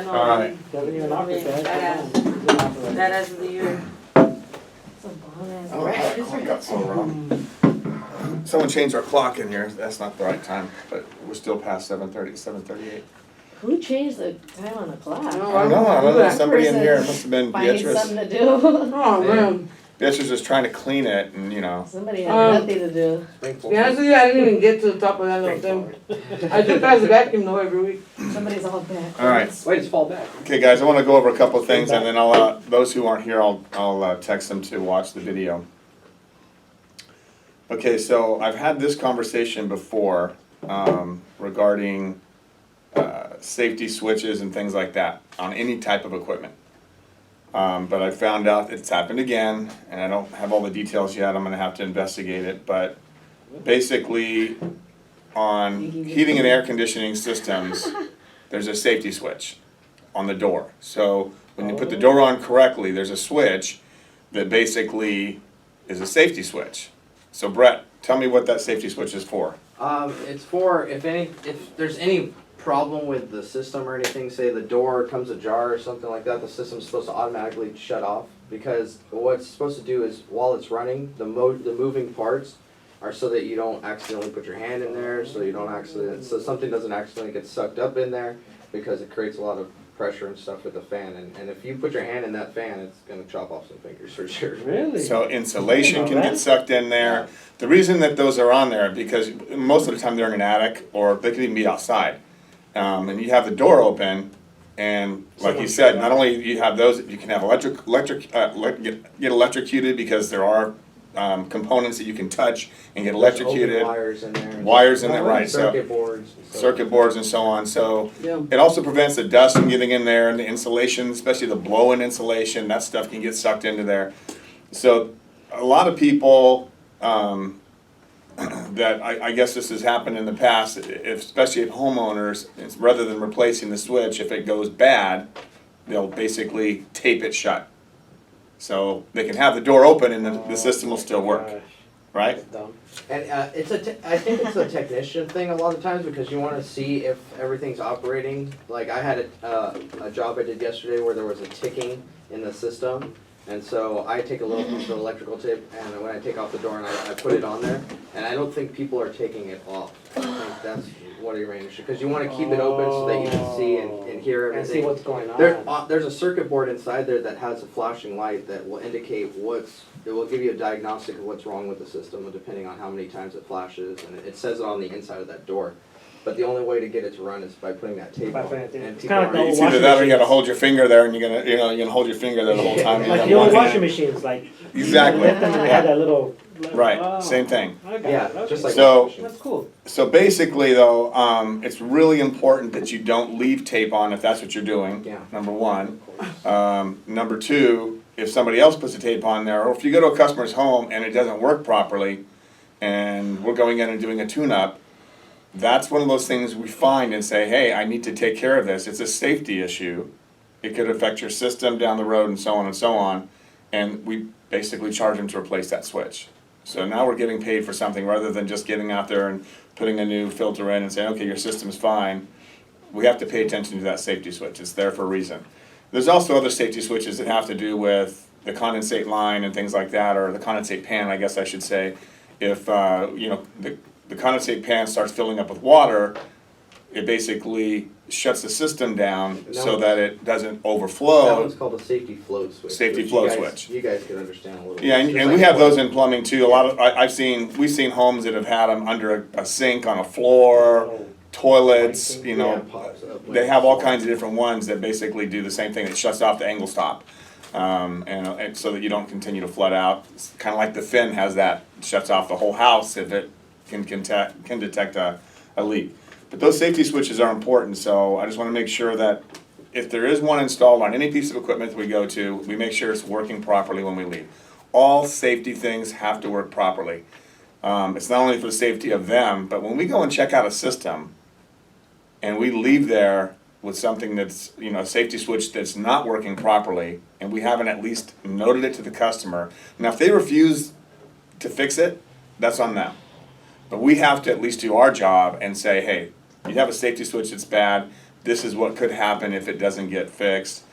I know. All right. Doesn't even operate that. That as of the year. Oh, that clock got so wrong. Someone changed our clock in here. That's not the right time, but we're still past 7:30, 7:38. Who changed the time on the clock? I don't know. Somebody in here, it must have been Finding Beatrice. something to do. Oh, man. Beatrice was trying to clean it and, you know. Somebody had nothing to do. To be honest with you, I didn't even get to the top of that little thing. I do pass the vacuum though every week. Somebody's all back. All right. Wait, it's fall back. Okay, guys, I want to go over a couple of things, and then I'll, those who aren't here, I'll text them to watch the video. Okay, so I've had this conversation before regarding safety switches and things like that on any type of equipment. But I found out it's happened again, and I don't have all the details yet. I'm going to have to investigate it. But basically, on heating and air conditioning systems, there's a safety switch on the door. So when you put the door on correctly, there's a switch that basically is a safety switch. So Brett, tell me what that safety switch is for. It's for if there's any problem with the system or anything, say the door comes ajar or something like that, the system's supposed to automatically shut off, because what it's supposed to do is while it's running, the moving parts are so that you don't accidentally put your hand in there, so something doesn't accidentally get sucked up in there, because it creates a lot of pressure and stuff with the fan, and if you put your hand in that fan, it's going to chop off some fingers for sure. Really? So insulation can get sucked in there. The reason that those are on there, because most of the time they're in an attic, or they could even be outside. And you have the door open, and like you said, not only do you have those, you can have get electrocuted, because there are components that you can touch and get electrocuted. Wires in there. Wires in there, right? Circuit boards. Circuit boards and so on. So it also prevents the dust from getting in there, and the insulation, especially the blow-in insulation, that stuff can get sucked into there. So a lot of people that I guess this has happened in the past, especially if homeowners, rather than replacing the switch, if it goes bad, they'll basically tape it shut. So they can have the door open and the system will still work, right? That's dumb. And I think it's a technician thing a lot of times, because you want to see if everything's operating. Like I had a job I did yesterday where there was a ticking in the system, and so I take a little piece of electrical tape, and when I take off the door and I put it on there, and I don't think people are taking it off. I think that's what you're making sure, because you want to keep it open so that you can see and hear And see everything. what's going on. There's a circuit board inside there that has a flashing light that will indicate it will give you a diagnostic of what's wrong with the system, depending on how many times it flashes, and it says it on the inside of that door. But the only way to get it to run is by putting that tape on. It's And kinda people like aren't- the old It's either that or you gotta hold your finger there, and you're gonna hold your finger there the whole time. Like the old washing machines, like. Exactly. You lift them and they had that little. Right, same thing. I got Yeah, it. Okay. just like So- washing That's cool. So basically though, it's really important that you don't leave tape on if that's what you're doing, Yeah. number one. Number two, if somebody else puts the tape on there, or if you go to a customer's home and it doesn't work properly, and we're going in and doing a tune-up, that's one of those things we find and say, hey, I need to take care of this. It's a safety issue. It could affect your system down the road and so on and so on. And we basically charge them to replace that switch. So now we're getting paid for something rather than just getting out there and putting a new filter in and saying, okay, your system's fine. We have to pay attention to that safety switch. It's there for a reason. There's also other safety switches that have to do with the condensate line and things like that, or the condensate pan, I guess I should say. If the condensate pan starts filling up with water, it basically shuts the system down so that it doesn't That overflow. one's called a safety float switch. Safety which float you guys- switch. You guys can understand a little bit. Yeah, It's and just we like have those oil. in plumbing too. We've seen homes that have had them under a sink, on a floor, toilets, Yeah, it pops up when they have it's all full. kinds of different ones that basically do the same thing. It shuts off the angle stop, and so that you don't continue to flood out. It's kind of like the fin has that, shuts off the whole house if it can detect a leak. But those safety switches are important, so I just want to make sure that if there is one installed on any piece of equipment that we go to, we make sure it's working properly when we leave. All safety things have to work properly. It's not only for the safety of them, but when we go and check out a system and we leave there with something that's, a safety switch that's not working properly, and we haven't at least noted it to the customer. Now, if they refuse to fix it, that's on them. But we have to at least do our job and say, hey, you have a safety switch that's bad, this is what could happen if it doesn't get fixed.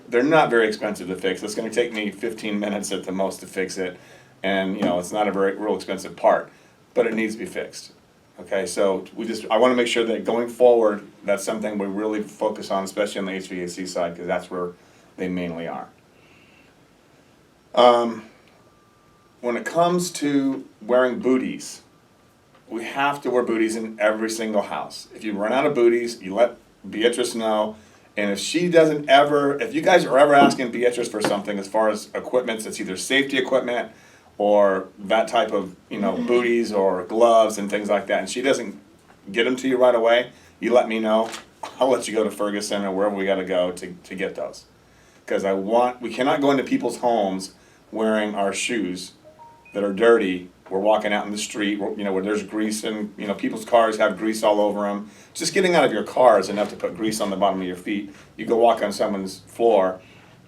They're not very expensive to fix. It's gonna take me 15 minutes at the most to fix it. And, you know, it's not a very real expensive part, but it needs to be fixed. Okay, so I wanna make sure that going forward, that's something we really focus on, especially on the HVAC side, because that's where they mainly are. When it comes to wearing booties, we have to wear booties in every single house. If you run out of booties, you let Beatrice know. And if she doesn't ever, if you guys are ever asking Beatrice for something as far as equipment, that's either safety equipment or that type of, you know, booties or gloves and things like that, and she doesn't get them to you right away, you let me know. I'll let you go to Ferguson or wherever we gotta go to get those. Because we cannot go into people's homes wearing our shoes that are dirty. We're walking out in the street, you know, where there's grease and, you know, people's cars have grease all over them. Just getting out of your car is enough to put grease on the bottom of your feet. You go walk on someone's floor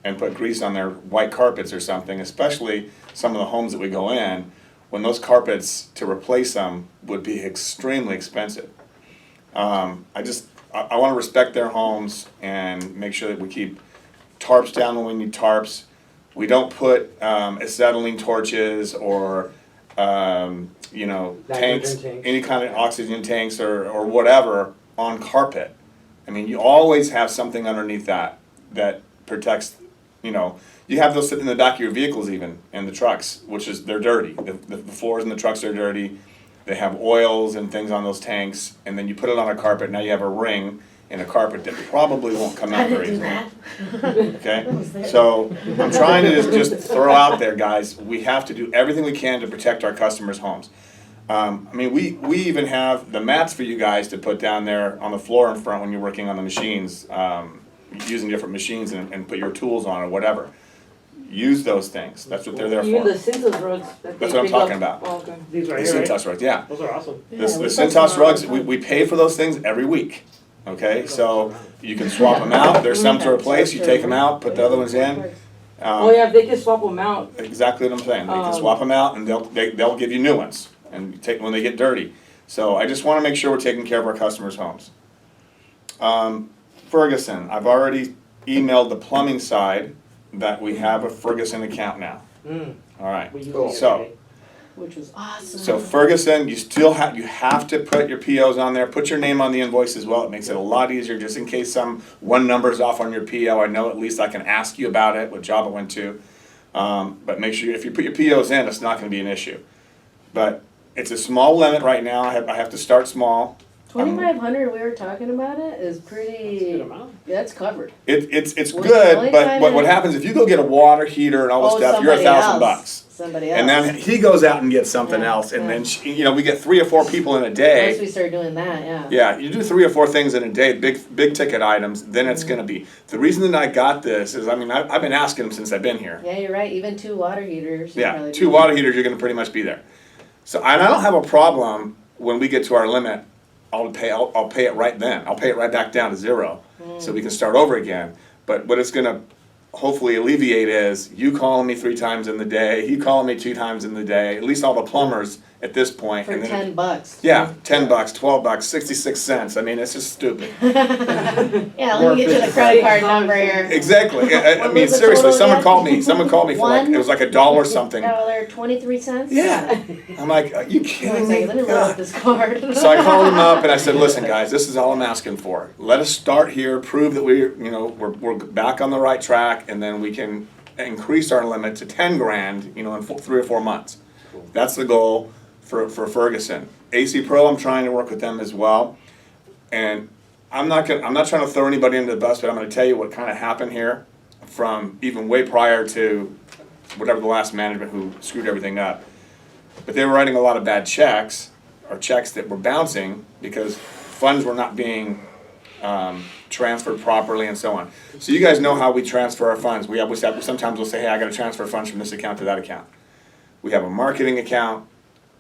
and put grease on their white carpets or something, especially some of the homes that we go in, when those carpets, to replace them, would be extremely expensive. I wanna respect their homes and make sure that we keep tarps down when we need tarps. We don't put acetylene torches or you know, tanks, any kind of oxygen tanks or whatever on carpet. I mean, you always have something underneath that protects, you know, you have those sitting in the back of your vehicles even, in the trucks, which is, they're dirty. The floors in the trucks are dirty. They have oils and things on those tanks, and then you put it on a carpet, now you have a ring in a carpet that probably won't come out very easily. Okay? So I'm trying to just throw out there, guys, we have to do everything we can to protect our customers' homes. I mean, we even have the mats for you guys to put down there on the floor in front when you're working on the machines, using different machines and put your tools on or whatever. Use those things. That's what they're there Even for. the Cintas rugs. That That's they what I'm pick up. talking about. Oh, okay. These right The here, right? Cintas rugs, yeah. Those are awesome. The Cintas rugs, we pay for those things every week, okay? So you can swap them out, there's some to replace, you take them out, put the other ones in. Oh yeah, if they can swap them out. Exactly what I'm saying, they can swap them out and they'll give you new ones, and take, when they get dirty. So I just wanna make sure we're taking care of our customers' homes. Ferguson, I've already emailed the plumbing side that we have a Ferguson account now. Alright, We use Cool. these So- every day. Which was awesome. so Ferguson, you have to put your POs on there, put your name on the invoice as well, it makes it a lot easier, just in case one number's off on your PO, I know at least I can ask you about it, what job it went to. But make sure, if you put your POs in, it's not gonna be an issue. But it's a small limit right now, I have to start small. 2,500, we were talking about it, is That's a good pretty, amount. that's covered. It's Well, good, only but time what it- happens, if you go get a water heater and all this Oh, stuff, you're somebody $1,000. Somebody else. And then he goes out and gets something Yeah, else, and yeah. then, you know, we get 3 or 4 people in a day. Once we start doing that, yeah. Yeah, you do 3 or 4 things in a day, big ticket items, then it's Mm-hmm. gonna be, the reason that I got this is, I mean, I've been asking him since I've been here. Yeah, you're right, even 2 water heaters. you'd Yeah, probably 2 be- water heaters, you're gonna pretty much be there. So, and I don't have a problem when we get to our limit, I'll pay it right then, I'll pay it right back down to 0, so we can start over again. But what it's gonna hopefully alleviate is you calling me 3 times in the day, he calling me 2 times in the day, at least all the plumbers at this point. For and then $10. yeah, $10, $12, 66 cents. I mean, it's just stupid. Yeah, More let me get you the credit card number here. Exactly. I What mean, was the seriously, total someone again? called me. Someone called me for like, it was like $1 something. $1.23? Yeah. I'm like, are you One kidding me? second, let me roll up God. this card. So I called him up and I said, listen, guys, this is all I'm asking for. Let us start here, prove that we're back on the right track, and then we can increase our limit to 10 grand, in 3 or 4 months. That's the goal for Ferguson. AC Pro, I'm trying to work with them as well. And I'm not trying to throw anybody under the bus, but I'm gonna tell you what kind of happened here from even way prior to whatever the last management who screwed everything up. But they were writing a lot of bad checks, or checks that were bouncing because funds were not being transferred properly and so on. So you guys know how we transfer our funds. Sometimes we'll say, hey, I gotta transfer funds from this account to that account. We have a marketing account,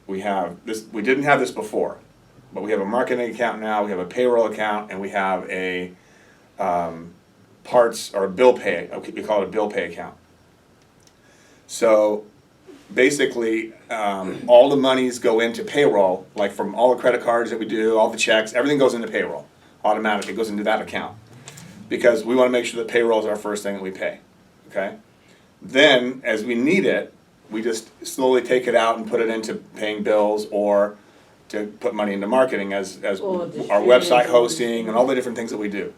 we didn't have this before, but we have a marketing account now, we have a payroll account, and we have a parts or a bill pay, we call it a bill pay account. So basically, all the monies go into payroll, like from all the credit cards that we do, all the checks, everything goes into payroll. automatically, it goes into that account. Because we wanna make sure that payroll is our first thing that we pay, okay? Then, as we need it, we just slowly take it out and put it into paying bills or to put money into marketing as Or our distributing. website hosting and all the different things that we do.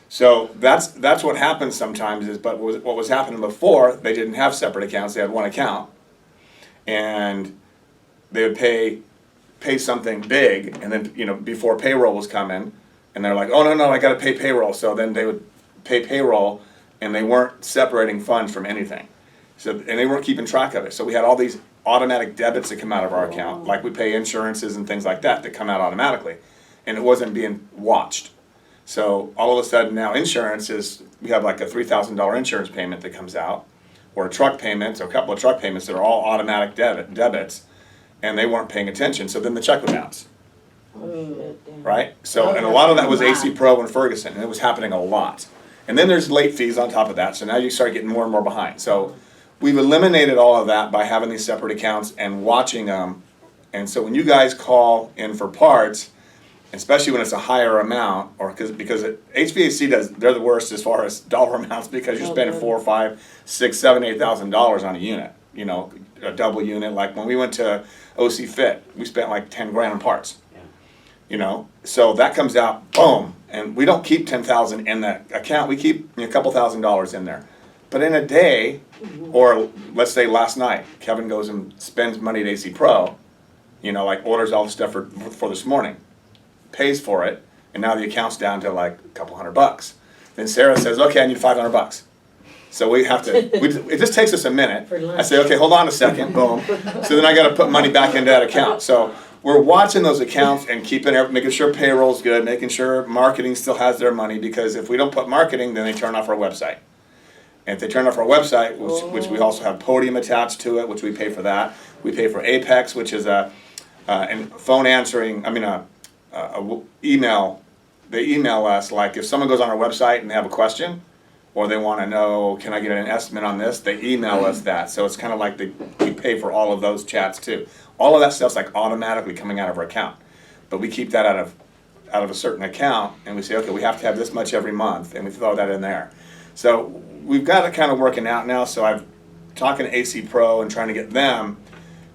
So that's what happens sometimes is, but what was happening before, they didn't have separate accounts, they had one account. And they would pay something big, and then, you know, before payroll was coming, and they're like, oh, no, I gotta pay payroll, so then they would pay payroll, and they weren't separating funds from anything. So, and they weren't keeping track of it, so we had all these automatic debits that come out of our account, like we pay insurances and things like that come out automatically, and it wasn't being watched. So all of a sudden now insurance we have like a $3,000 insurance payment that comes out, or a truck payment, or a couple of truck payments that are all automatic debits, and they weren't paying attention, so then the check would bounce, right? So, and a lot of that was AC Pro and Ferguson, and it was happening a lot. And then there's late fees on top of that, so now you start getting more and more behind. So we've eliminated all of that by having these separate accounts and watching them. And so when you guys call in for parts, especially when it's a higher amount, or because HVAC they're the worst as far as dollar amounts, because you're spending $4, $5, $6, $7, $8,000 on a unit, you know, a double unit. Like when we went to OC Fit, we spent like 10 grand on parts. You know, so that comes out, boom, and we don't keep 10,000 in that account. We keep a couple $1,000s in there. But in a day, or let's say last night, Kevin goes and spends money at AC Pro, you know, like orders all the stuff for this morning, pays for it, and now the account's down to like a couple $100. Then Sarah says, okay, I need $500. So we have to, it just takes us a minute. I say, okay, hold on a second, boom. So then I gotta put money back into that account. So we're watching those accounts and making sure payroll's good, making sure marketing still has their money, because if we don't put marketing, then they turn off our website. And if they turn off our website, which we also have Podium attached to it, which we pay for that. We pay for Apex, which is and phone answering, email. They email us, like if someone goes on our website and they have a question, or they want to know, can I get an estimate on this? They email us that. So it's kind of like we pay for all of those chats too. All of that stuff's like automatically coming out of our account. But we keep that out of a certain account, and we say, okay, we have to have this much every month, and we throw that in there. So we've got it kind of working out now, so I'm talking to AC Pro and trying to get them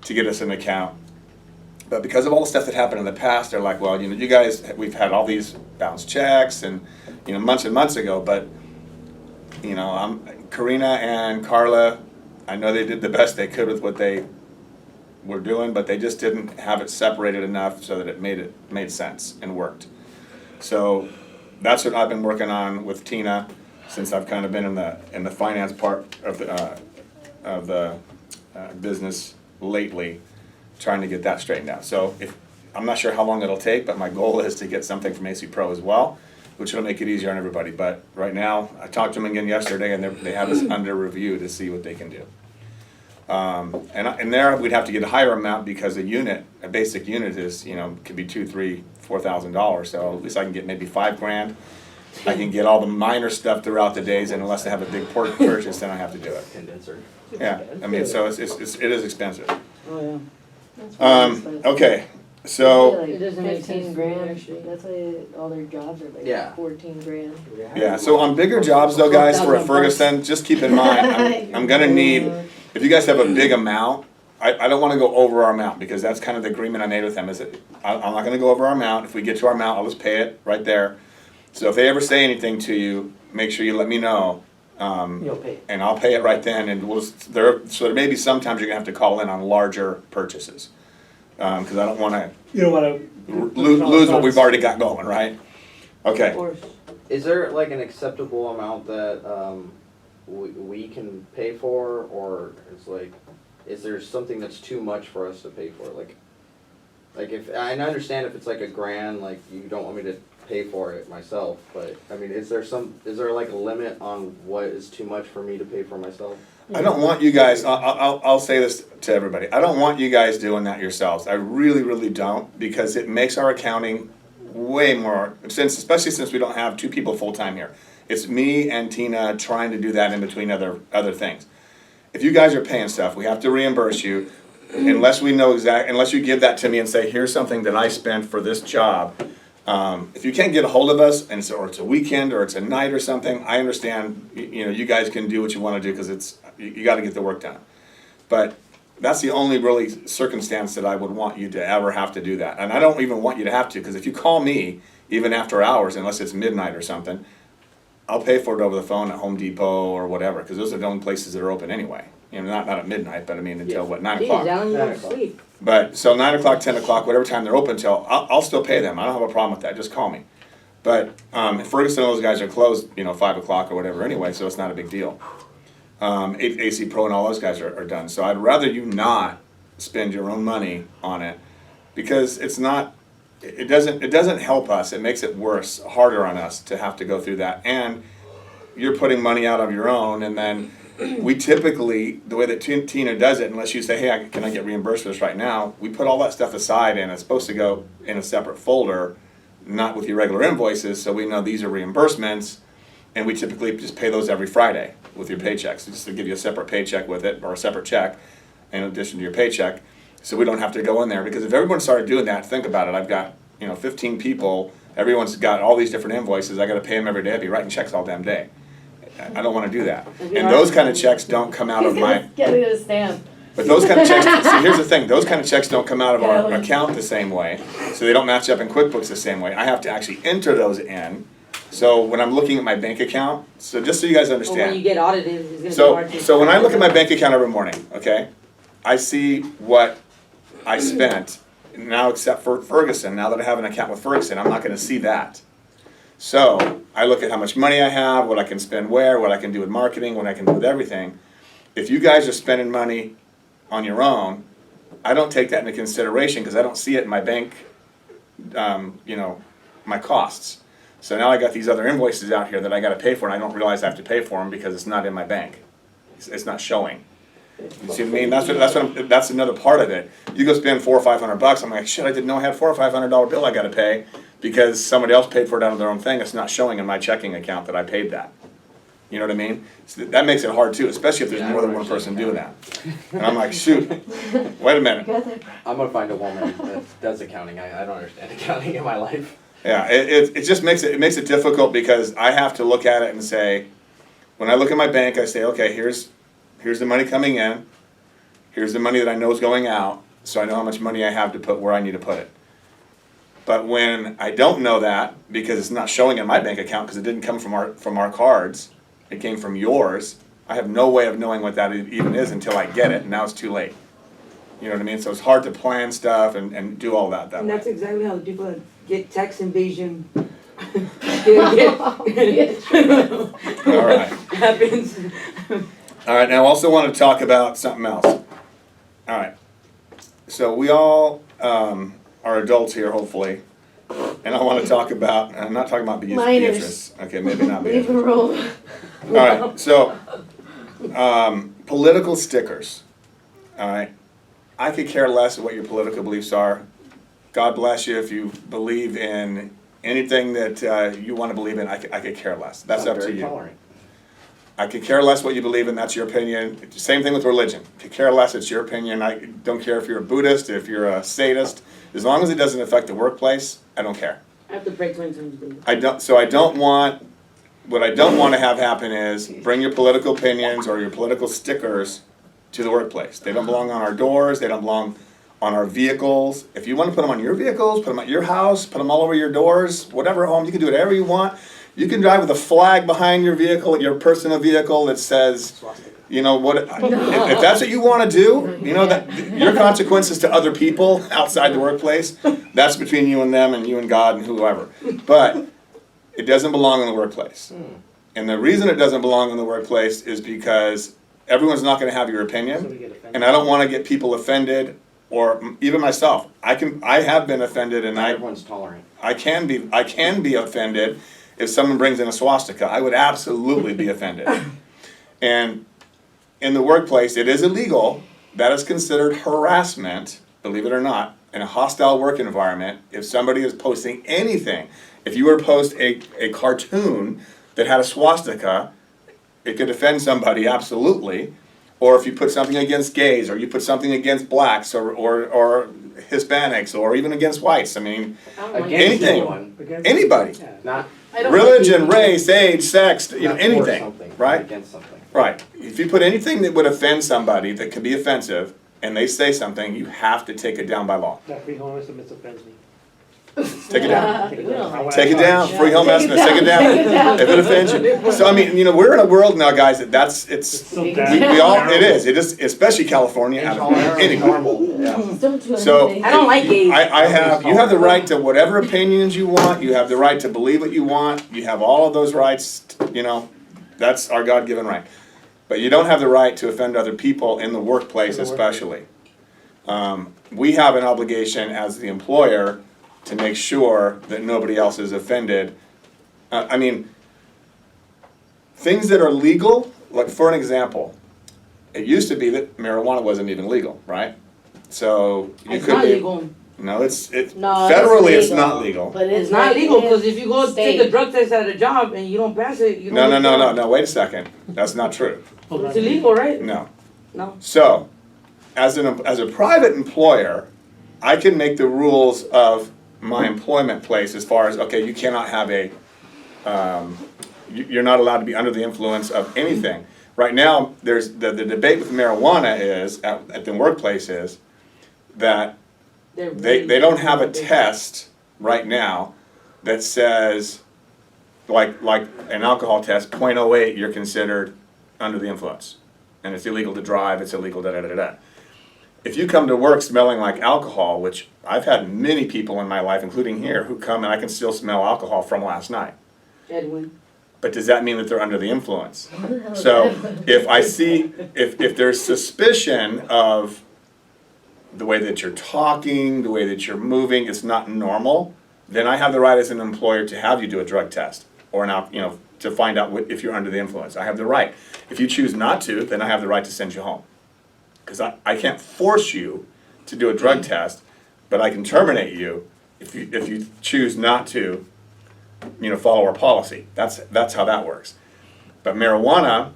to get us an account. But because of all the stuff that happened in the past, they're like, well, you know, you guys, we've had all these bounced checks and, you know, months and months ago, but, you know, Karina and Carla, I know they did the best they could with what they were doing, but they just didn't have it separated enough so that it made sense and worked. So that's what I've been working on with Tina since I've kind of been in the finance part of the business lately, trying to get that straightened out. So I'm not sure how long it'll take, but my goal is to get something from AC Pro as well, which will make it easier on everybody. But right now, I talked to them again yesterday, and they have us under review to see what they can do. And there we'd have to get a higher amount, because a basic unit is, you know, could be $2,000, $3,000, $4,000. So at least I can get maybe $5 grand. I can get all the minor stuff throughout the days, and unless I have a big purchase, then I have to do it. Condenser. Yeah, I mean, so it is expensive. Oh, yeah. That's really expensive. Okay, so, Like It doesn't make 15 sense grand. actually. That's why all their jobs are like Yeah. 14 grand. yeah, so on bigger jobs though, guys, for a Ferguson, just keep in mind, I'm gonna need, if you guys have a big amount, I don't wanna go over our amount, because that's kind of the agreement I made with them, is that I'm not gonna go over our amount. If we get to our amount, I'll just pay it right there. So if they ever say anything to you, make sure you let me know. You'll pay it. And I'll pay it right then, and so there may be sometimes you're gonna have to call in on larger purchases. Cause I don't wanna You don't wanna lose what we've already got going, right? Of Okay, course. Is there like an acceptable amount that we can pay for, or it's like, is there something that's too much for us to pay for? Like if, I understand if it's like $1,000, like you don't want me to pay for it myself, but I mean, is there like a limit on what is too much for me to pay for myself? I don't want you guys, I'll say this to everybody, I don't want you guys doing that yourselves, I really, really don't, because it makes our accounting way more, especially since we don't have 2 people full-time here. It's me and Tina trying to do that in between other things. If you guys are paying stuff, we have to reimburse you, unless we know unless you give that to me and say, here's something that I spent for this job, If you can't get a hold of us, and or it's a weekend, or it's a night or something, I understand, you guys can do what you wanna do, cause you gotta get the work done. But that's the only really circumstance that I would want you to ever have to do that. And I don't even want you to have to, because if you call me, even after hours, unless it's midnight or something, I'll pay for it over the phone at Home Depot or whatever, because those are the only places that are open anyway. Not at midnight, but I mean until what, 9 Geez, o'clock? Alan, you 9 don't o'clock. sleep. But, so 9 o'clock, 10 o'clock, whatever time they're open till, I'll still pay them. I don't have a problem with that, just call me. But, Ferguson, those guys are closed, 5 o'clock or whatever anyway, so it's not a big deal. AC Pro and all those guys are done. So I'd rather you not spend your own money on it, because it doesn't help us. It makes it worse, harder on us to have to go through that. And you're putting money out of your own, and then we typically, the way that Tina does it, unless you say, hey, can I get reimbursed for this right now, we put all that stuff aside, and it's supposed to go in a separate folder, not with your regular invoices, so we know these are reimbursements, and we typically just pay those every Friday with your paychecks, just to give you a separate paycheck with it, or a separate check in addition to your paycheck, so we don't have to go in there. Because if everyone started doing that, think about it, I've got 15 people, everyone's got all these different invoices, I gotta pay them every day, I'd be writing checks all damn day. I don't wanna do that. And those kind of checks don't come out of my, Get me a stamp. but those kind of checks, see, here's the thing, those kind of checks don't come out of our account the same way, so they don't match up in QuickBooks the same way. I have to actually enter those in. So when I'm looking at my bank account, so just so you guys Or when you understand. get audited, it's gonna be hard to. So when I look at my bank account every morning, okay, I see what I spent, now except for Ferguson, now that I have an account with Ferguson, I'm not gonna see that. So I look at how much money I have, what I can spend where, what I can do with marketing, what I can do with everything. If you guys are spending money on your own, I don't take that into consideration because I don't see it in my bank, my costs. So now I got these other invoices out here that I gotta pay for, and I don't realize I have to pay for them because it's not in my bank. It's not showing. You see what I mean? That's another part of it. You go spend $400 or $500, I'm like, shit, I didn't know I had $400 or $500 bill I gotta pay because somebody else paid for it out of their own thing. It's not showing in my checking account that I paid that. You know what I mean? So that makes it hard too, especially if there's more than one person doing that. And I'm like, shoot, wait a minute. I'm gonna find a woman that does accounting. I don't understand accounting in my life. Yeah, it just makes it difficult because I have to look at it and say, when I look at my bank, I say, okay, here's the money coming in, here's the money that I know is going out, so I know how much money I have to put where I need to put it. But when I don't know that, because it's not showing in my bank account, because it didn't come from our cards, it came from yours, I have no way of knowing what that even is until I get it, and now it's too late. You know what I mean? So it's hard to plan stuff and do all that And way. that's exactly how the people get tax invasion. All right. Happens. All right, now I also want to talk about something else. All right, so we all are adults here, hopefully, and I want to talk about, I'm not talking about Beatrice. Okay, maybe not Leave Beatrice. a room. All right, so, political stickers, all right? I could care less what your political beliefs are. God bless you if you believe in anything that you want to believe in, I could care less. That's up to Very you. tolerant. I could care less what you believe in, that's your opinion. Same thing with religion. Could care less, it's your opinion. I don't care if you're a Buddhist, if you're a sadist. As long as it doesn't affect the workplace, I don't care. I have to break my tongue. What I don't want to have happen is bring your political opinions or your political stickers to the workplace. They don't belong on our doors, they don't belong on our vehicles. If you want to put them on your vehicles, put them at your house, put them all over your doors, whatever home, you can do whatever you want. You can drive with a flag behind your vehicle, your personal vehicle that says, you know what, if that's what you want to do, you know, that your consequences to other people outside the workplace, that's between you and them and you and God and whoever. But it doesn't belong in the workplace. And the reason it doesn't belong in the workplace is because everyone's not going to have your So we opinion, get offended. and I don't want to get people offended, or even myself. I have been offended, and Not everyone's tolerant. I can be offended if someone brings in a swastika. I would absolutely be offended. And in the workplace, it is illegal. That is considered harassment, believe it or not, in a hostile work environment. If somebody is posting anything, if you were to post a cartoon that had a swastika, it could offend somebody, absolutely. or if you put something against gays, or you put something against blacks, or Hispanics, or even against whites. I mean, I don't like Against anything. anyone, Against- anybody. Yeah. not, I don't like Religion, it. race, age, sex, you know, not for anything, something, right? against something. Right. If you put anything that would offend somebody that could be offensive, and they say something, you have to take it down by law. That free home estimate offends me. Take it down. Take it We don't down. like I wanna Take it down. charge. Free home Take it estimates. Take it down. down. Take it down. If it offends you. So I mean, you know, we're in a world now, guys. It's It's so We- bad. we all it is. It is, especially California. Out of any normal, yeah. Don't do So- anything. I don't like gays. you have the right to whatever opinions you want. You have the right to believe what you want. You have all of those rights. You know, that's our God-given right. But you don't have the right to offend other people in the workplace, In the especially. We have an obligation as the employer to make sure that nobody else is offended. I mean, things that are legal, like for an example, it used to be that marijuana wasn't even legal, right? So you It's could not be. legal. No, it's No, federally it's not legal. But It's not legal, because if you go take a state. drug test at a job and you don't pass it, you No, don't. no, no, no, no, wait a second. That's not true. Hold on. It's illegal, right? No. No. So, as a private employer, I can make the rules of my employment place as far as, okay, you cannot have you're not allowed to be under the influence of anything. Right now, there's, the debate with marijuana is, at the workplace is, that they don't have a test right now that says, like an alcohol test, 0.08, you're considered under the influence. And it's illegal to drive, it's illegal da-da-da-da. If you come to work smelling like alcohol, which I've had many people in my life, including here, who come and I can still smell alcohol from last night. Edwin. But does that mean that they're under the influence? So if I see, if there's suspicion of the way that you're talking, the way that you're moving, it's not normal, then I have the right as an employer to have you do a drug test or to find out if you're under the influence. I have the right. If you choose not to, then I have the right to send you home. Because I can't force you to do a drug test, but I can terminate you if you choose not to, follow our policy. That's how that works. But marijuana,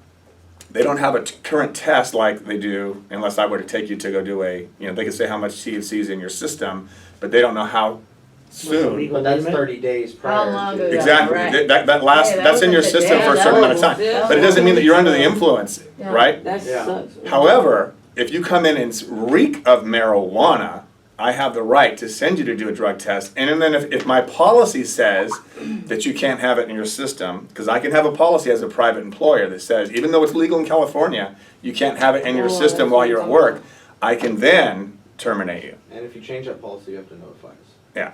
they don't have a current test like they do, unless I were to take you to go do they can say how much THC is in your system, but they don't know how soon. legal But that's limit? 30 days prior. How long to- ago? Exactly. Right. That last Hey, that that's was in your like a system day. for a That certain amount of was- time. yeah. But it doesn't mean that you're under the influence, Yeah. right? That Yeah. sucks. However, if you come in and reek of marijuana, I have the right to send you to do a drug test. And then if my policy says that you can't have it in your system, because I can have a policy as a private employer that says, even though it's legal in California, you can't have it in your Oh, system that's while what you're at I'm work, I can then terminate you. And if you change that policy, you have to notify us. Yeah.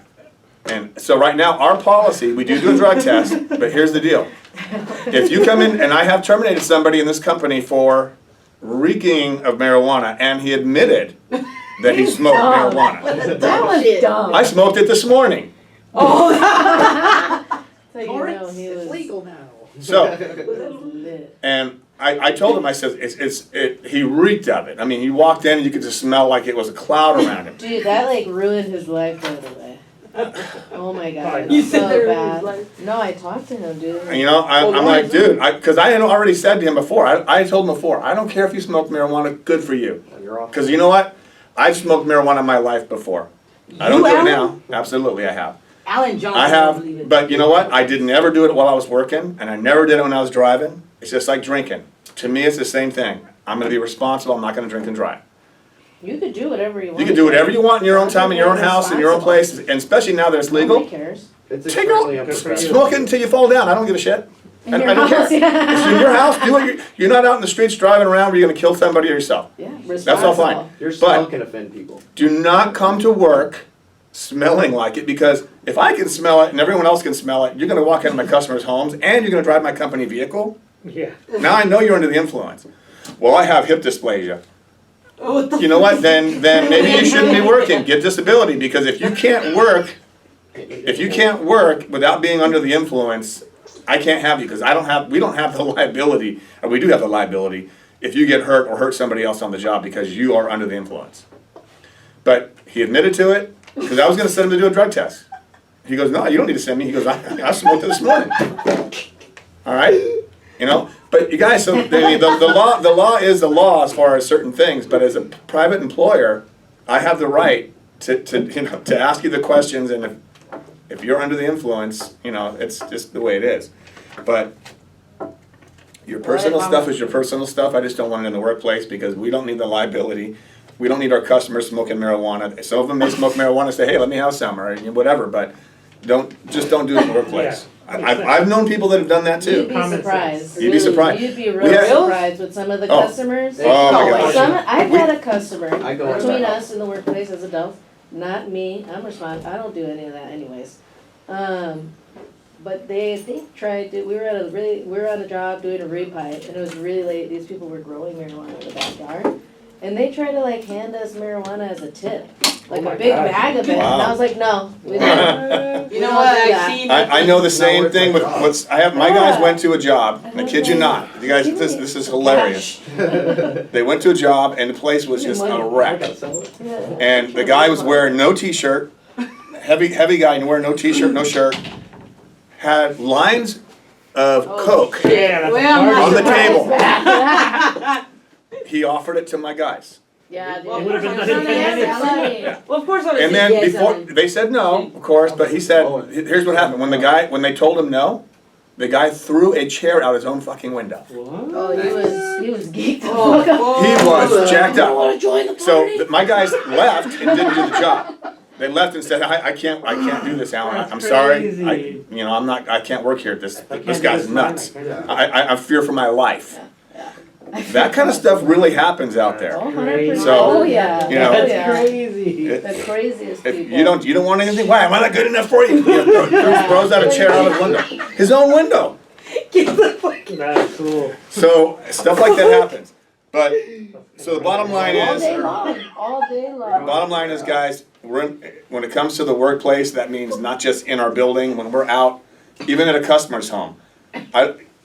And so right now, our policy, we do a drug test, but here's the deal. If you come in, and I have terminated somebody in this company for reeking of marijuana, and he admitted that he smoked marijuana. That was dumb. I smoked it this morning. Oh, So you know he was now. So, lit. and I told him, I said, he reeked of it. I mean, he walked in and you could just smell like it was a cloud around him. Dude, that like ruined his life by the way. Oh my god. You it's said so there bad. was like. No, I talked to him, dude. And, I'm like, dude, because I had already said to him before, I told him before, I don't care if you smoke marijuana, good for you. You're off. Because you know what? I've smoked marijuana in my life before. I don't You do it haven't? now. Absolutely, I have. Alan Johnson. I believe have, it. but you know what? I didn't ever do it while I was working, and I never did it when I was driving. It's just like drinking. To me, it's the same thing. I'm going to be responsible. I'm not going to drink and drive. You could do whatever you want. You can do whatever you want in your own time, in your own house, in your own place, and especially now that it's legal. Nobody cares. It's Take extremely it, unprofessional. smoke it until you fall down. I don't give a shit. In I your don't care. house, yeah. It's in your house. Do it. You're not out in the streets driving around where you're going to kill somebody or yourself. Yeah, That's all fine. responsible. Your But- smell can offend people. Do not come to work smelling like it, because if I can smell it and everyone else can smell it, you're going to walk into my customers' homes and you're going to drive my company vehicle. Yeah. Now I know you're under the influence. Well, I have hip dysplasia. Oh, what the You know what? Then maybe you shouldn't be working. Get disability, because if you can't work without being under the influence, I can't have you, because we don't have the liability, or we do have the liability if you get hurt or hurt somebody else on the job because you are under the influence. But he admitted to it, because I was going to send him to do a drug test. He goes, no, you don't need to send me. He goes, I smoked it this morning. All right? But you guys, so the law is the law as far as certain things, but as a private employer, I have the right to ask you the questions, and if you're under the influence, it's just the way it is. But your personal stuff is your personal stuff. I just don't want it in the workplace because we don't need the liability. We don't need our customers smoking marijuana. Some of them may smoke marijuana, say, hey, let me have some, or whatever, but don't do it in the workplace. I've known people that have done that too. You'd be surprised. You'd be surprised. You'd be really surprised with some of the customers. Oh my gosh. I've had a customer I go in between that us in the workplace as adults, not me, I'm responsible, I don't do any of that anyways. But they tried to, we were on a job doing a repipe, and it was really late, these people were growing marijuana in the backyard. And they tried to hand us marijuana as a tip, like a big bag of it, and I was like, no, we don't. You know what, I've seen. I know the same thing with my guys went to a job, and I kid you not, you guys, this is hilarious. They went to a job and the place was just a wreck. And the guy was wearing no t-shirt, heavy guy, and wearing no t-shirt, no shirt, had lines of Coke Yeah, Well, that's on the surprised. table. He offered it to my guys. Yeah, Well, It would have been Well, done in 10 minutes. yeah. Well, of course I would And say then yes, before, they said no, of course, but he said, here's what happened. When they told him no, the guy threw a chair out his own fucking window. What? Oh, he was geeked the Oh, fuck up. oh. He was jacked I up. wanna join the party. So my guys left and didn't do the job. They left and said, I can't do this, Alan. That's I'm sorry. crazy. I can't work here. This I can't this do guy's this nuts. line, I can't. I fear for my life. That kind of stuff really happens out there. Oh, 100%. So, Oh, yeah. you know, Oh, That's yeah. crazy. The craziest If people. you don't want anything, why? Am I not good enough for you? Throws out a chair out his window. His own window. That's cool. So stuff like that happens. But so the bottom line All is, day long, all day long. bottom line is, guys, when it comes to the workplace, that means not just in our building, when we're out, even at a customer's home.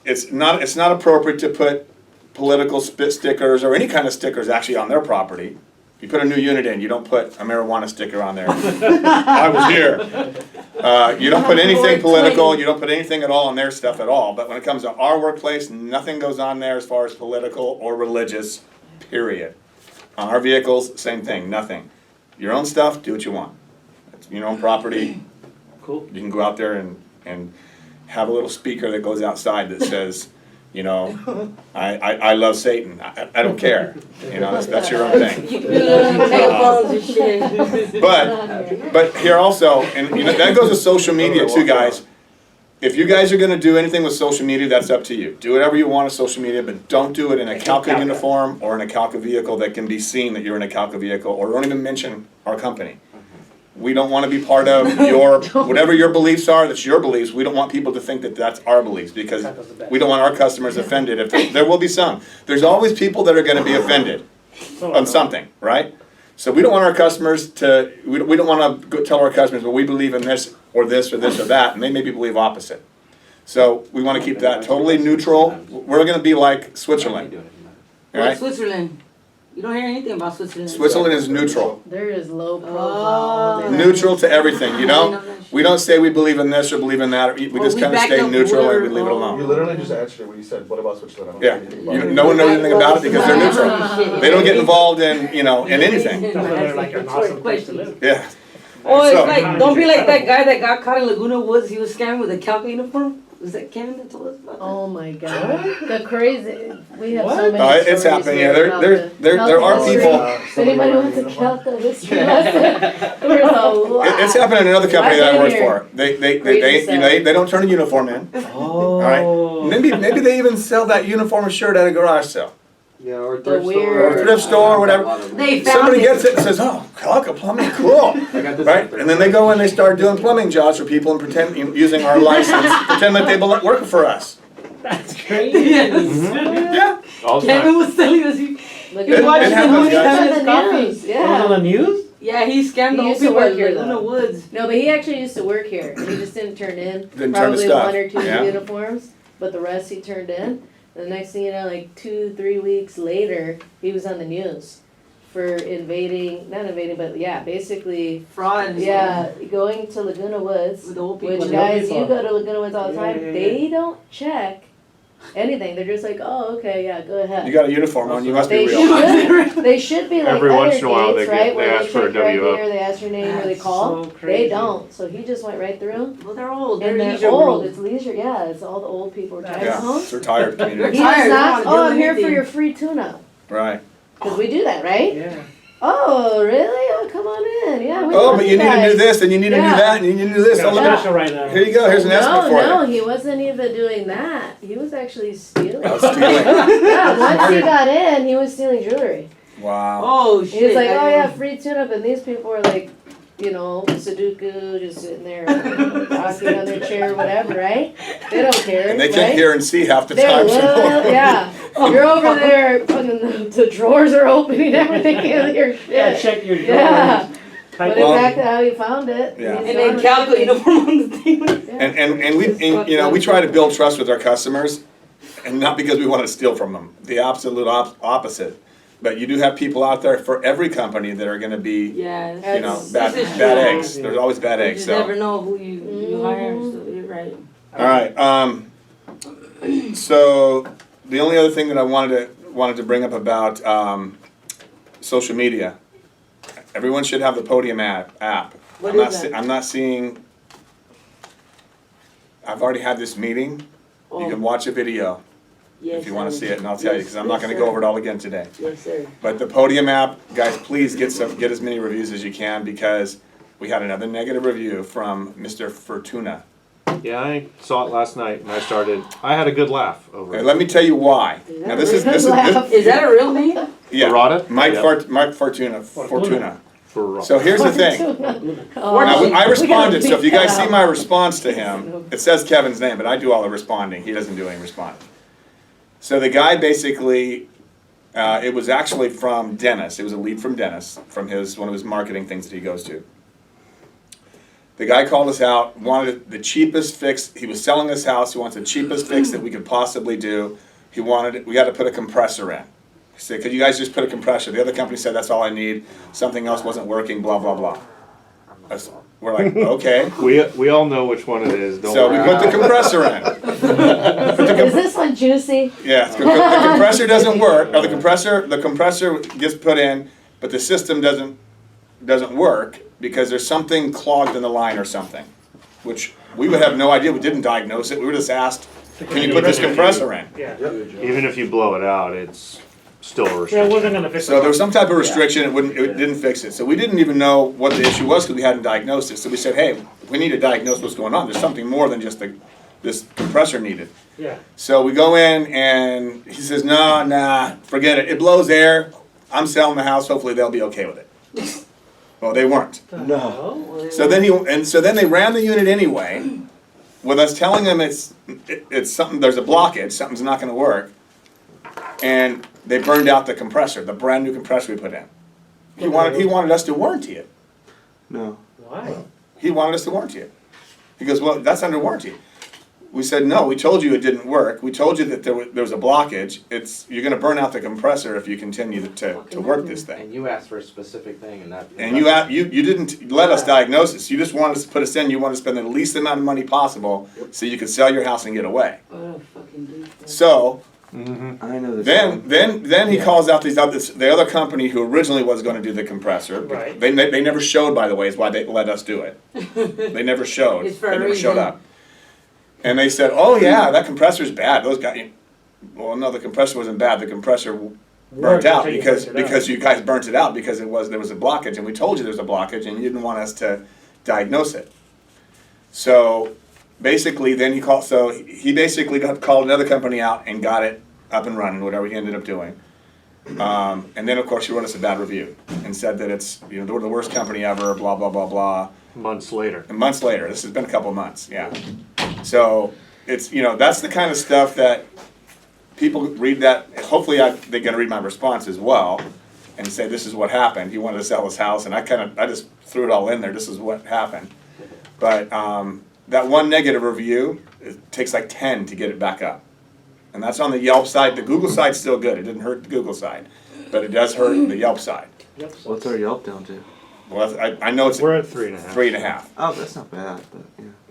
It's not appropriate to put political stickers or any kind of stickers actually on their property. If you put a new unit in, you don't put a marijuana sticker on there. I was here. You don't put anything political, you don't put anything at all on their stuff at all. But when it comes to our workplace, nothing goes on there as far as political or religious, period. On our vehicles, same thing, nothing. Your own stuff, do what you want. It's your own property. Cool. You can go out there and have a little speaker that goes outside that says, I love Satan. I don't care. That's your own thing. You can do little megaphones and shit. But here also, and that goes with social media too, guys. If you guys are gonna do anything with social media, that's up to you. Do whatever you want with social media, but don't do it in a Kalka uniform or in a Kalka vehicle that can be seen that you're in a Kalka vehicle, or don't even mention our company. We don't want to be part of whatever your beliefs are, that's your beliefs. We don't want people to think that that's our beliefs, because we don't want our customers offended. There will be some. There's always people that are going to be offended on something, right? So we don't want our customers to, we don't want to tell our customers, well, we believe in this or this or this or that, and they maybe believe opposite. So we want to keep that totally neutral. We're going to be like Switzerland, all What's right? Switzerland? You don't hear anything about Switzerland. Switzerland is neutral. There is low profile. Oh. Neutral to everything, we don't say we believe in this or believe in that, we just we kind of back stay up neutral and we whatever- leave it You alone. literally just answered what you said. What about Switzerland? I don't Yeah, know anything about it. no one knows anything about it because they're neutral. They don't get involved in, in anything, That's why they're like an awesome place to live. yeah. Oh, it's So- like, don't be like that guy that got caught in Laguna Woods. He was scamming with a Kalka uniform. Was that Kevin that told us about that? Oh my god. The crazy, we have so What? many It's stories happening, here yeah, about there the are Kalka people, history. If anybody wants a Kalka history lesson, there's a lot. it's happened in another company that I worked for. They Crazy they don't turn a uniform in, Oh. alright? Maybe they even sell that uniform shirt at a garage sale. Yeah, or The thrift weird- store. Or thrift store, whatever. They found Somebody it. gets it and says, oh, Kalka plumbing, cool. I got this Right, and then they go and they start doing plumbing jobs for people and pretend, using our license, pretend that they work for us. That's crazy. Yes. Yeah, All the Kevin time. was telling us he Look It at watched the happens, movie guys. on the his coffee. news, It was on yeah. the news? Yeah, he scammed He the whole used to people work at here, Laguna though. Woods. No, but he actually used to work here. He just didn't turn in Didn't turn the probably stuff, one or two yeah. uniforms, but the rest he turned in. The next thing you know, like 2-3 weeks later, he was on the news for not invading, but yeah, basically, Fraud and yeah, going to Laguna Woods, with the whole which people. guys, people. you go to Laguna Woods all the time, Yeah. they don't check anything. They're just like, oh, okay, yeah, go ahead. You got a uniform on, you must be They real. should, they should be like Every other once in a while gates, they right, get- where they they ask for a check right WO. there, they ask your name, or they That's call. so They crazy. don't, so he just went right through. Well, they're old. And They're they're leisure old, rules. it's leisure, yeah, it's all the old people retired Yeah, home. it's retired community. He Retired, does they not, don't wanna oh, do I'm here for anything. your free tune-up, Right. cause we do that, right? Yeah. Oh, really? Oh, come on in, yeah, we Oh, love but you need to do guys. this, and you need to do Yeah. that, and you need to do this. Got Oh, a look, special right now. here you go, here's an estimate for No, you. he wasn't even doing that, he was actually stealing. I was stealing. Yeah, once he got in, he was stealing jewelry. Wow. Oh shit. He was like, I oh yeah, know. free tune-up, and these people are like, you know, Sudoku, just sitting there, rocking on their chair, whatever, right? They don't care, And they right? can't hear and see half the They're time. little, yeah. You're over there, fucking the drawers are opening, everything, can't hear shit. Yeah, check your drawers. Yeah, Type but in- exactly how he found it. Yeah. He's And then on Kalka it. uniform on the thing. And you know, we try to build trust with our customers, and not because we want to steal from them, the absolute opposite. But you do have people out there for every company that are gonna be, Yeah. you know, that's- bad, that's bad true. eggs. There's always bad You eggs, just never so. know who you hire, so you're right. All right, so the only other thing that I wanted to bring up about, social media. Everyone should have the Podium app. What I'm not is that? I'm not seeing, I've already had this meeting. You can watch a video Yes, if you wanna sir. see it, and I'll tell you, because I'm not Yes, gonna sir. go over it all again today. Yes, sir. But the Podium app, guys, please get as many reviews as you can, because we had another negative review from Mr. Fortuna. Yeah, I saw it last night and I had a good laugh over And it. let me tell you why. Yeah, Now, this we're is, gonna this is, laugh. Is that a real name? yeah, Ferrata? Mike Yeah. Mike Fortuna. For So here's the thing. Oh, Now, I we gotta responded, so if you bleep that guys see out. my response to him, it says Kevin's name, but I do all the responding, he doesn't do any responding. So the guy basically, it was actually from Dennis, it was a lead from Dennis, from one of his marketing things that he goes to. The guy called us out, wanted the cheapest fix, he was selling this house, he wants the cheapest fix that we could possibly do. We had to put a compressor in. He said, could you guys just put a compressor? The other company said, that's all I need, something else wasn't working, blah, blah, blah. We're like, okay. We all know which one it is, don't So we worry. put the compressor in. Is this one juicy? Yeah, the compressor doesn't work, or the compressor gets put in, but the system doesn't work because there's something clogged in the line or something, which we would have no idea, we didn't diagnose it, we were just asked, can you put this compressor in? Yeah. Even if you blow it out, it's still a Yeah, it restriction. wasn't gonna fix it. So there was some type of restriction, it didn't fix it. So we didn't even know what the issue was because we hadn't diagnosed it. So we said, hey, we need to diagnose what's going on. There's something more than just this compressor needed. Yeah. So we go in and he says, nah, forget it. It blows air. I'm selling the house. Hopefully they'll be okay with it. Well, they weren't. No. So then they ran the unit anyway, with us telling them it's something, there's a blockage, something's not gonna work. And they burned out the compressor, the brand new compressor we put in. He wanted us to warranty it. No. Why? He wanted us to warranty it. He goes, well, that's under warranty. We said, no, we told you it didn't work. We told you that there was a blockage. You're gonna burn out the compressor if you continue to work this thing. And you asked for a specific thing and that. And you didn't let us diagnose this. You just wanted us to put us in. You wanted to spend the least amount of money possible so you could sell your house and get away. What a fucking douchebag. So I know this. then he calls out the other company who originally was going to do the compressor. Right. They never showed, by the way, is why they let us do it. They never showed. It's for They a never showed reason. up. And they said, oh yeah, that compressor's bad. Those guys. Well, no, the compressor wasn't bad. The compressor burnt Worked out until you because burnt it out. because you guys burnt it out because there was a blockage, and we told you there was a blockage, and you didn't want us to diagnose it. So basically, then he called. So he basically called another company out and got it up and running. Whatever he ended up doing. And then of course he wrote us a bad review and said that it's they're the worst company ever. Blah blah blah blah. Months later. And months later, this has been a couple of months. Yeah. So it's that's the kind of stuff that people read that. Hopefully they're going to read my response as well and say this is what happened. He wanted to sell his house, and I just threw it all in there. This is what happened. But that one negative review, it takes like 10 to get it back up, and that's on the Yelp side. The Google side's still good. It didn't hurt the Google side, but it does hurt the Yelp side. Yep. What's our Yelp down to? Well, I know it's We're at 3.5. 3.5. Oh, that's not bad, but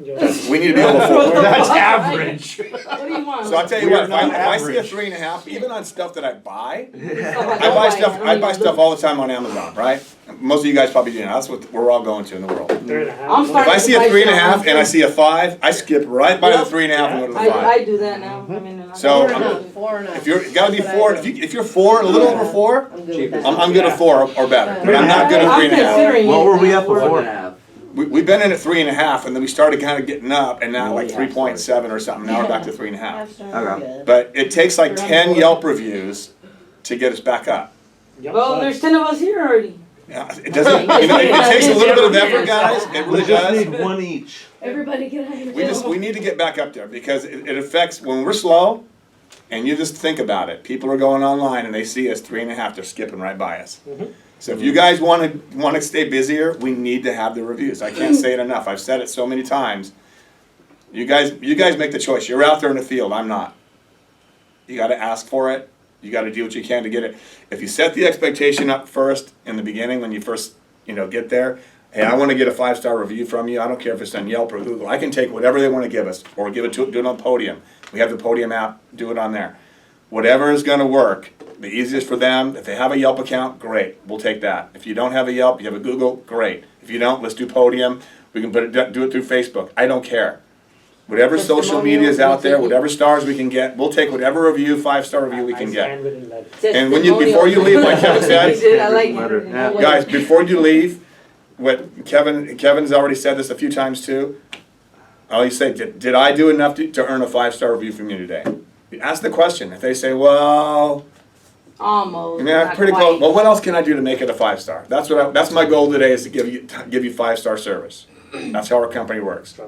yeah. We need to be able to afford. That's average. What do you want? So I'll tell you We what, are if I not see a average. 3.5, even on stuff that I buy, I I buy stuff all the time on Amazon, right? Most of you guys probably do now. That's what we're all going to in the world. 3.5. I'm If starting I see a 3.5 and I see a 5, I skip right by the 3.5 and go to the 5. I do that now. I mean, So, Four I'm- enough, four enough. If you're, it gotta be That's what 4, I do. if you're 4 and a little over 4, I'm good with that. I'm good at 4 or better, but I'm not good at I'm 3.5. considering What it were we now. at before? 1.5. We've been in at 3.5 and then we started kind of getting up and now like 3.7 or something. Now we're back to 3.5. Half star, Okay. good. But it takes like We're on 10 board. Yelp reviews to get us back up. Yep, Well, but- there's 10 of us here already. Yeah, it doesn't, you know, it takes a little bit of effort, guys. It We really just does. need one each. Everybody get out of here. We need to get back up there because it affects, when we're slow, and you just think about it, people are going online and they see us 3.5, they're skipping right by us. So if you guys want to stay busier, we need to have the reviews. I can't say it enough. I've said it so many times. You guys make the choice. You're out there in the field. I'm not. You got to ask for it. You got to do what you can to get it. If you set the expectation up first in the beginning when you first get there. Hey, I want to get a 5-star review from you. I don't care if it's on Yelp or Google. I can take whatever they want to give us, or do it on Podium. We have the Podium app. Do it on there. Whatever is going to work, the easiest for them. If they have a Yelp account, great. We'll take that. If you don't have a Yelp, you have a Google, great. If you don't, let's do Podium. We can do it through Facebook. I don't care. Whatever social media is out there, whatever stars we can get, we'll take whatever review, 5-star review we can get. Handwritten letter. And before you leave, like Kevin said, I like Letter. it. Yeah. guys, before you leave, what Kevin's already said this a few times too. I always say, did I do enough to earn a 5-star review from you today? You ask the question. If they say, well, Almost. yeah, not pretty quite. close. Well, what else can I do to make it a 5-star? That's my goal today, is to give you 5-star service. That's how our company works.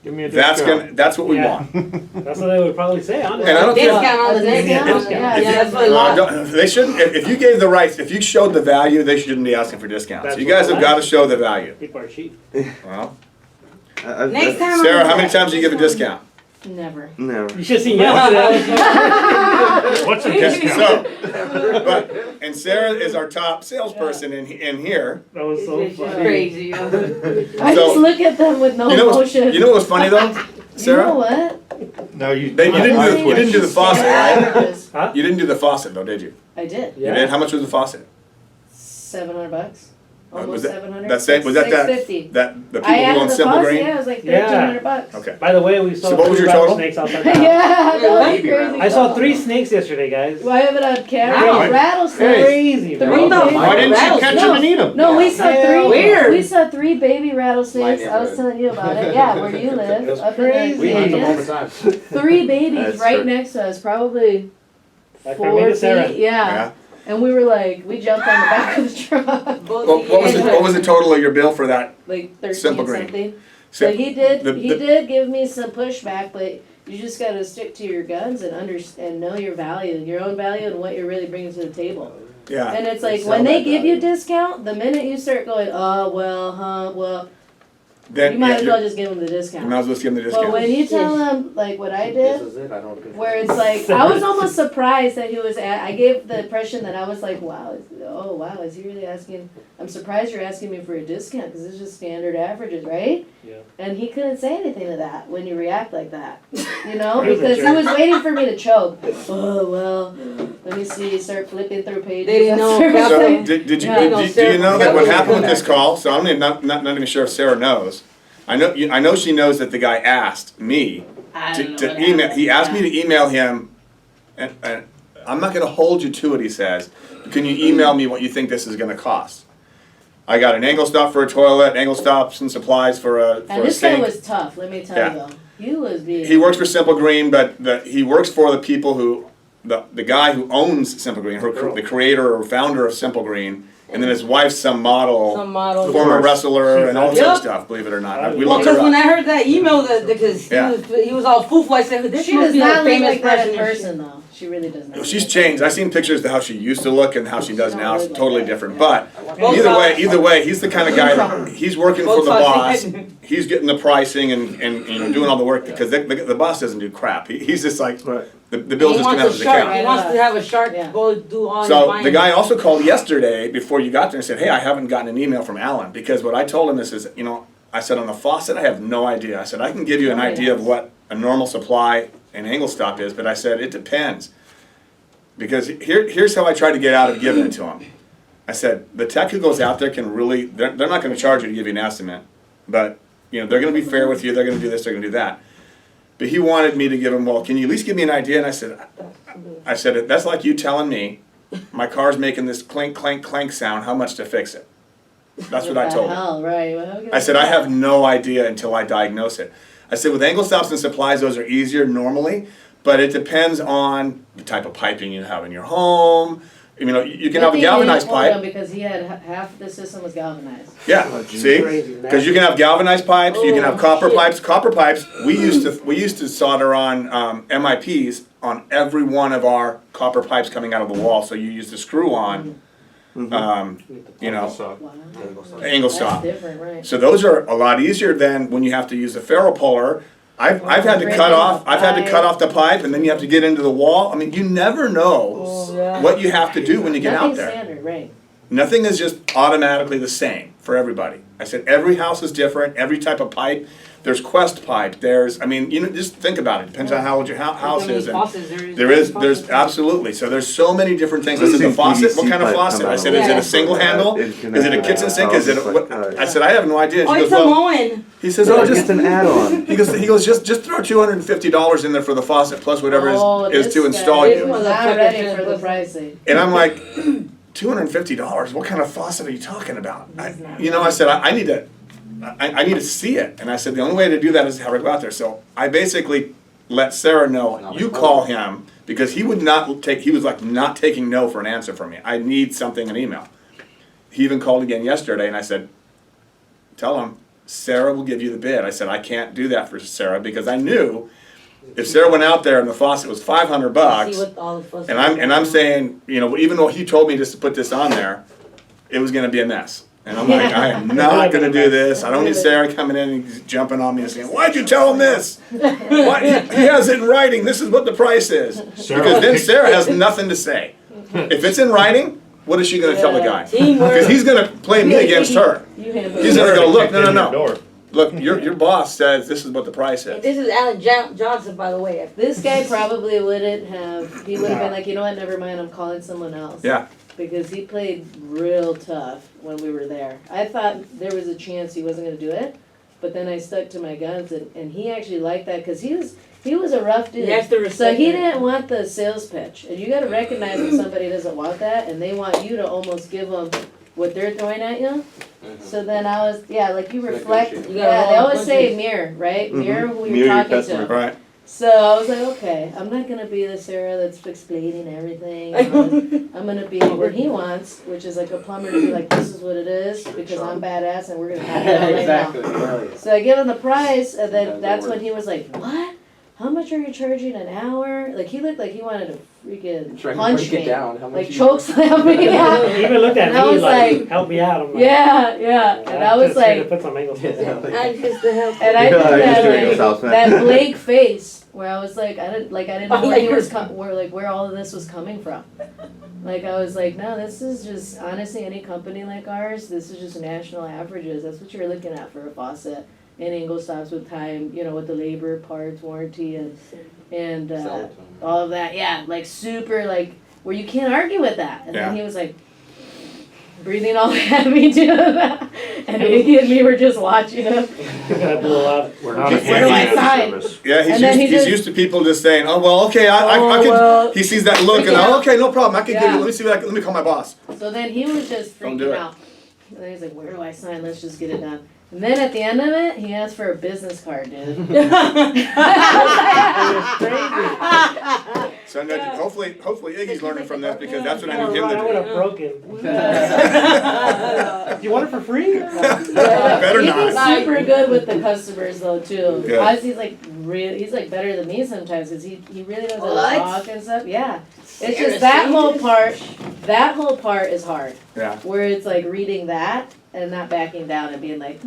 Give me a discount. That's what we Yeah. want. That's what they would probably say, honestly. And I don't care. Discount on the next Discount? one. Yeah, Yeah, that's what a lot. They shouldn't. If you gave the rights, if you showed the value, they shouldn't be asking for discounts. That's You what guys the have got to last- show the value. People are cheap. Well, Next time. Sarah, how many times do you give a discount? Never. Never. You should have seen yesterday. What's a Okay, discount? and Sarah is our top salesperson in here. That was so It's just funny. crazy. Yo. I So- just look at them with no You know emotion. what was funny though, You know Sarah? what? No, you You didn't do the faucet, right? Huh? You didn't do the faucet though, did you? I did. You did. How much was the faucet? $700. Was Almost that- 700. That's it. Was that $650. the people I who added own the Simple faucet, Green? yeah, it was like Yeah. $1,300. Okay. By the way, we saw So what was 3 your total? rattlesnakes outside the house. Yeah, that was Baby crazy. rattlesnake. I saw 3 snakes yesterday, guys. Well, I have it on camera. Wow. Rattlesnakes. Crazy, Three man. baby- Why didn't you rattlesnakes. catch No, and eat 'em? No, we saw Hell three. Weird. We saw 3 baby rattlesnakes. My I was neighborhood. telling you about it. Yeah, where you live, It was up crazy. in We the hunt them all the canyons. time. 3 babies That's right true. next to us, probably Like 4 Carmita Sarah. feet. Yeah. And we were like, we jumped on the back of the truck, Both Well, what was the total of your bill for that? like 13 Simple Green. something. So But he did. the- He did give me some pushback, but you just got to stick to your guns and and know your value, your own value, and what you're really bringing to the table. Yeah. And it's They like sell when they that give you value. discount, the minute you start going, oh well, Then you might as yeah, well just give them the you discount. might as well just give them the But discount. when you tell them like what I This did, is it, I don't control. where it's like I was almost surprised that he was. I gave the impression that I was like, wow, is he really asking? I'm surprised you're asking me for a discount because it's just standard averages, right? Yeah. And he couldn't say anything to that when you react like that, you know, He was a because he jerk. was waiting for me to choke. Oh well, let me see. Start flipping through pages. They didn't know That's about So right. did you Yeah. do you know that what happened with this call? So I'm not even sure if Sarah knows. I know she knows that the guy asked me I don't know to what email. happened. He asked me to email him, and I'm not going to hold you to it. He says, "Can you email me what you think this is going to cost?" I got an angle stop for a toilet, angle stops and supplies for a And this guy sink. was tough. Let me tell Yeah. you though, he was being. He works for Simple Green, but he works for the people who, the guy who owns Simple Green, the creator or founder of Simple Green, and then his wife's some model, Some model. former wrestler, and all Yep. that stuff. Believe it or not, we Well, looked her because when up. I heard that email, because Yeah. he was all foofy, I said, "This She must does be a not look famous like that in person." person though. She really does not. She's changed. I've seen pictures of how she used to look and how she does now. It's totally different. But Both either way, he's the kind of guy. He's working for Both the boss. sides. He's getting the pricing and doing all the work because the boss doesn't do crap. He's just like Right. the bills He just come out of wants his a shark. account. He wants to have a shark Yeah. go do all So his the guy also called yesterday before before you got there and said, hey, I haven't gotten an email from Alan, because what I told him is, you know, I said on the faucet, I have no idea. I said, I can give you an idea of what a normal supply in angle stop is, but I said, it depends. Because here's how I tried to get out of giving it to him. I said, the tech who goes out there can really, they're not gonna charge you to give you an estimate, but, you know, they're gonna be fair with you, they're gonna do this, they're gonna do that. But he wanted me to give him, well, can you at least give me an idea? And I said, that's like you telling me, my car's making this clink, clank, clank sound, how much to fix it? That's what I told him. Hell, right. Well, I said, I have no idea until I diagnose it. I said, with angle stops and supplies, those are easier normally, but it depends on the type of piping you have in your home. You know, you can have a galvanized pipe. Because he had half the system was galvanized. Yeah, Oh, geez. see? Crazy. Because you can have galvanized pipes, you can have copper shit. pipes. Copper pipes, we used to solder on MIPs on every one of our copper pipes coming out of the wall. So you used to screw on, you know, So, Wow. angle That's stop. different, right? So those are a lot easier than when you have to use a ferro puller. I've had to cut off the pipe, and then you have to get into the wall. I mean, you never know Oh, yeah. what you have to do when you get out Nothing's there. standard, right? Nothing is just automatically the same for everybody. I said every house is different, every type of pipe. There's Quest pipe, I mean, you know, just think about it. Depends on how old your house is. And there's absolutely, so there's so many different things. I said, the faucet, what kind of faucet? I said, is it a single handle? Is it a kitchen sink? Is it what? I said, I have no idea. Oh, She it's goes, a well, mowing. he says, No, oh, it's just, an add-on. he goes, just throw $250 in there for the faucet plus whatever is this to guy install This you. was- Not ready for the pricing. And I'm like, $250? What kind of faucet are you talking about? I said, I need to see it. And I said, the only way to do that is to have her go out there. So I basically let Sarah know, you call him, because he would not take, he was like not taking no for an answer from me. I need something in email. He even called again yesterday, and I said, tell him, Sarah will give you the bid. I said, I can't do that for Sarah, because I knew if Sarah went out there and the faucet was $500, See what all the fuss and I'm saying, you know, even though he told me just to put this on there, it was gonna be a mess. And I'm like, I am not gonna do this. I don't need Sarah coming in and jumping on me and saying, why'd you tell him this? Why, he has it in writing, this is what the price is. Sarah- Because then Sarah has nothing to say. If it's in writing, what is she gonna tell the guy? Teamwork. Because he's gonna play me against her. You handle He's it. gonna go, look, kicked in no. your door. Look, your boss says this is what the price And is. this is Alan Johnson, by the way. This guy probably wouldn't have, he would have been like, you know what, never mind, I'm calling someone else. Yeah, Because he played real tough when we were there. I thought there was a chance he wasn't gonna do it, but then I stuck to my guns, and he actually liked that, cause he was a rough dude. You have to So respect he it. didn't want the sales pitch, and you gotta recognize when somebody doesn't want that, and they want you to almost give them what they're throwing at you. So then I was, like you reflect, Negotiate. You gotta yeah, they roll always say punches. mirror, right? Mhm. Mirror who Mirror you're your talking customer. to. right. So I was like, okay, I'm not gonna be the Sarah that's explaining everything. I'm gonna be what he wants, which is like a plumber to be like, this is what it is, because I'm badass and we're gonna have it out right Exactly. now. Hell yeah. So I give him the price, and Yeah, then that that's when works. he was like, what? How much are you charging an hour? Like, he looked like he wanted to freaking Trying to punch break it me. down. How much Like you- choke slam me, He yeah. even looked at And I me was like, like- help me out. I'm like, Yeah, and I was just here to like, put some angles in it. I'm just the help. and I Yeah, did you're that, doing like, yourself, man. that blank face where I was like, I didn't know Oh, where yeah, he was you're- where all of this was coming from. Like, I was like, no, this is just, honestly, any company like ours, this is just national averages. That's what you're looking at for a faucet. And angle stops with time, with the labor, parts, warranty, and Sell it to 'em. all of that. Yeah, like super, like, where you can't argue with that. And then Yeah. he was like, breathing all heavy to that. And Iggy and me were just watching him. I blew out. We're not a Where do I handyman sign? service. Yeah, And then he he's just- used to people just saying, oh, well, okay, I Oh, can, well. he sees that look and, Yeah. oh, okay, no problem, I can give Yeah. you, let me call my boss. So then he was just Don't do freaking it. out. And then he's like, where do I sign? Let's just get it done. And then at the end of it, he asked for a business card, dude. So hopefully Iggy's learning from this, because that's what I I need him would to do. have broken. Do you want it for free? Better He's not. super good with the customers though too. Yeah. Honestly, he's like better than me sometimes because he really knows how to What? talk and stuff. Yeah. It's Sarah just that whole Sanders? part. That whole part is hard. Yeah, Where it's like reading that and not backing down and being like,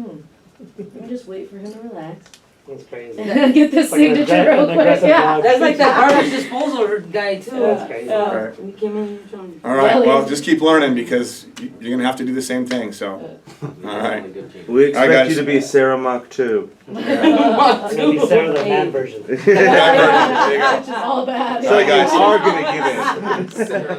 let me just wait for him to relax. That's crazy. Get this Like an signature real an quick, aggressive yeah. dog. That's like that garbage disposal guy too. That's crazy. Right. We came in trying. All right, Well, well, he's- just keep learning because you're gonna have to do the same thing, so. All right. We expect guys. you to be Sarah Mach too. It's gonna be Sarah the man version. There you go. Which is all bad. Sorry, guys. You are gonna give in.